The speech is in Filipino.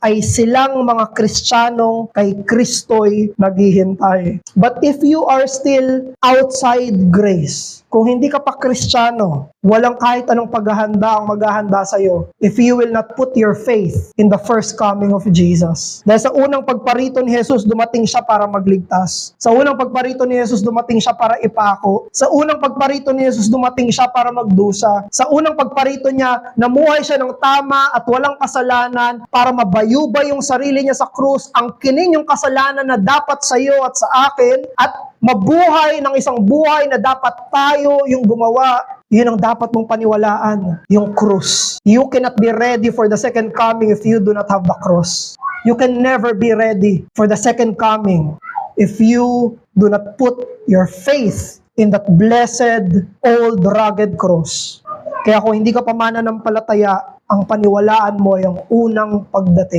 ay silang mga Kristiyanong kay Kristo'y naghihintay. But if you are still outside grace, kung hindi ka pa Kristiyano, walang kahit anong paghahanda ang maghahanda sa'yo if you will not put your faith in the first coming of Jesus. Dahil sa unang pagparito ni Jesus, dumating siya para magligtas. Sa unang pagparito ni Jesus, dumating siya para ipako. Sa unang pagparito ni Jesus, dumating siya para magdusa. Sa unang pagparito niya, namuhay siya ng tama at walang kasalanan para mabayubay yung sarili niya sa krus, ang kinin yung kasalanan na dapat sa iyo at sa akin, at mabuhay ng isang buhay na dapat tayo yung gumawa. Yun ang dapat mong paniwalaan, yung krus. You cannot be ready for the second coming if you do not have the cross. You can never be ready for the second coming if you do not put your faith in that blessed, old, rugged cross. Kaya kung hindi ka pa mananampalataya, ang paniwalaan mo ay ang unang pagdating.